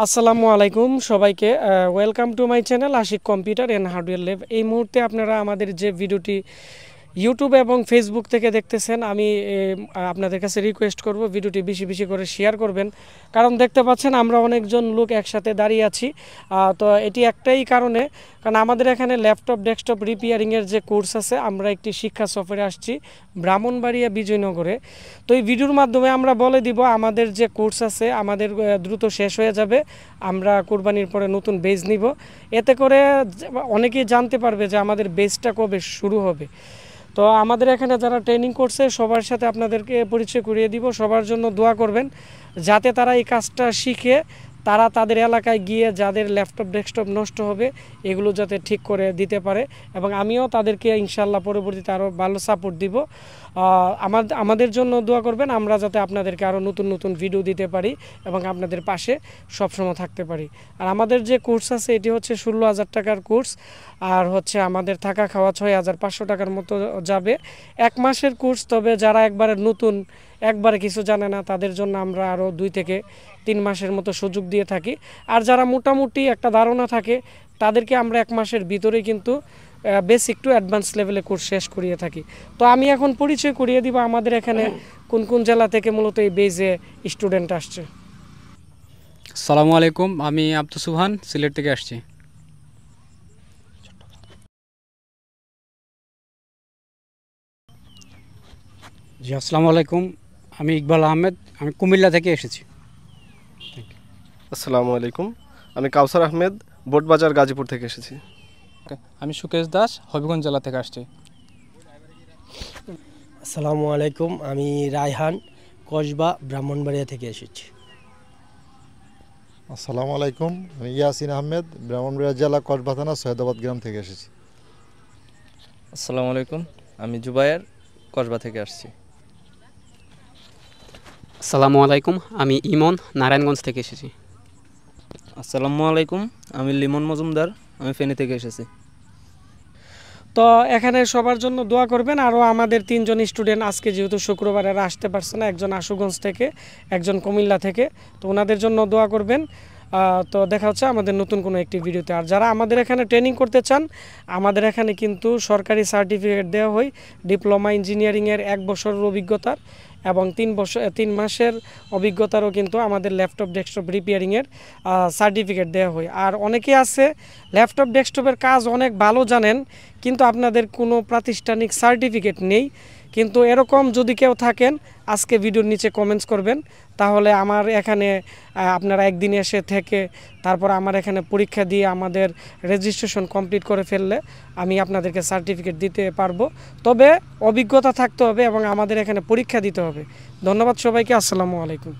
আসসালামু আলাইকুম সবাইকে welcome to my channel Ashik computer and hardware lab. এই মুহূর্তে আপনারা আমাদের যে ভিডিওটি ইউটিউব এবং ফেসবুক থেকে দেখতেছেন, আমি আপনাদের কাছে রিকোয়েস্ট করব ভিডিওটি বেশি বেশি করে শেয়ার করবেন। কারণ দেখতে পাচ্ছেন আমরা অনেকজন লোক একসাথে দাঁড়িয়ে আছি। তো এটি একটাই কারণে, কারণ আমাদের এখানে ল্যাপটপ ডেস্কটপ রিপেয়ারিংয়ের যে কোর্স আছে, আমরা একটি শিক্ষা সফরে আসছি ব্রাহ্মণবাড়িয়া বিজয়নগরে। তো এই ভিডিওর মাধ্যমে আমরা বলে দিব আমাদের যে কোর্স আছে আমাদের দ্রুত শেষ হয়ে যাবে, আমরা কোরবানির পরে নতুন বেজ নিব। এতে করে অনেকেই জানতে পারবে যে আমাদের বেজটা কবে শুরু হবে। তো আমাদের এখানে যারা ট্রেনিং করছে সবার সাথে আপনাদেরকে পরিচয় করিয়ে দিব। সবার জন্য দোয়া করবেন যাতে তারা এই কাজটা শিখে তারা তাদের এলাকায় গিয়ে যাদের ল্যাপটপ ডেস্কটপ নষ্ট হবে এগুলো যাতে ঠিক করে দিতে পারে, এবং আমিও তাদেরকে ইনশাল্লাহ পরবর্তীতে আরও ভালো সাপোর্ট দিব। আমাদের জন্য দোয়া করবেন, আমরা যাতে আপনাদেরকে আরও নতুন নতুন ভিডিও দিতে পারি এবং আপনাদের পাশে সবসময় থাকতে পারি। আর আমাদের যে কোর্স আছে এটি হচ্ছে 16,000 টাকার কোর্স, আর হচ্ছে আমাদের থাকা খাওয়া 6,500 টাকার মতো যাবে। 1 মাসের কোর্স, তবে যারা একবারে নতুন একবারে কিছু জানে না তাদের জন্য আমরা আরও 2 থেকে 3 মাসের মতো সুযোগ দিয়ে থাকি। আর যারা মোটামুটি একটা ধারণা থাকে তাদেরকে আমরা 1 মাসের ভিতরেই কিন্তু বেসিক টু অ্যাডভান্স লেভেলে কোর্স শেষ করিয়ে থাকি। তো আমি এখন পরিচয় করিয়ে দিব আমাদের এখানে কোন কোন জেলা থেকে মূলত এই বেজে স্টুডেন্ট আসছে। আসসালামু আলাইকুম, আমি আব্দুল সুবহান সিলেট থেকে আসছি। জি আসসালামু আলাইকুম, আমি ইকবাল আহমেদ, আমি কুমিল্লা থেকে এসেছি। আসসালামু আলাইকুম, আমি কাউসার আহমেদ বোটবাজার গাজীপুর থেকে এসেছি। আমি সুকেশ দাস হবিগঞ্জ জেলা থেকে আসছি। আসসালামু আলাইকুম, আমি রায়হান কসবা ব্রাহ্মণবাড়িয়া থেকে এসেছি। আসসালামু আলাইকুম, আমি ইয়াসিন আহমেদ ব্রাহ্মণবাড়িয়া জেলা কসবা থানা সৈয়দাবাদ গ্রাম থেকে এসেছি। আসসালামু আলাইকুম, আমি জুবায়ের কসবা থেকে আসছি। আসসালামু আলাইকুম, আমি ইমন নারায়ণগঞ্জ থেকে এসেছি। আসসালামু আলাইকুম, আমি লিমন মজুমদার, আমি ফেনী থেকে এসেছি। তো এখানে সবার জন্য দোয়া করবেন। আরও আমাদের 3 জন স্টুডেন্ট আজকে যেহেতু শুক্রবার এরা আসতে পারছে না, একজন আশুগঞ্জ থেকে একজন কুমিল্লা থেকে, তো ওনাদের জন্য দোয়া করবেন। তো দেখা হচ্ছে আমাদের নতুন কোনো একটি ভিডিওতে। আর যারা আমাদের এখানে ট্রেনিং করতে চান, আমাদের এখানে কিন্তু সরকারি সার্টিফিকেট দেওয়া হয় ডিপ্লোমা ইঞ্জিনিয়ারিংয়ের 1 বছরের অভিজ্ঞতার এবং 3 মাসের অভিজ্ঞতারও কিন্তু আমাদের ল্যাপটপ ডেস্কটপ রিপেয়ারিংয়ের সার্টিফিকেট দেওয়া হয়। আর অনেকে আছে ল্যাপটপ ডেস্কটপের কাজ অনেক ভালো জানেন কিন্তু আপনাদের কোনো প্রাতিষ্ঠানিক সার্টিফিকেট নেই। কিন্তু এরকম যদি কেউ থাকেন আজকে ভিডিওর নিচে কমেন্টস করবেন, তাহলে আমার এখানে আপনারা একদিন এসে থেকে তারপর আমার এখানে পরীক্ষা দিয়ে আমাদের রেজিস্ট্রেশন কমপ্লিট করে ফেললে আমি আপনাদেরকে সার্টিফিকেট দিতে পারবো। তবে অভিজ্ঞতা থাকতে হবে এবং আমাদের এখানে পরীক্ষা দিতে হবে। ধন্যবাদ সবাইকে, আসসালামু আলাইকুম।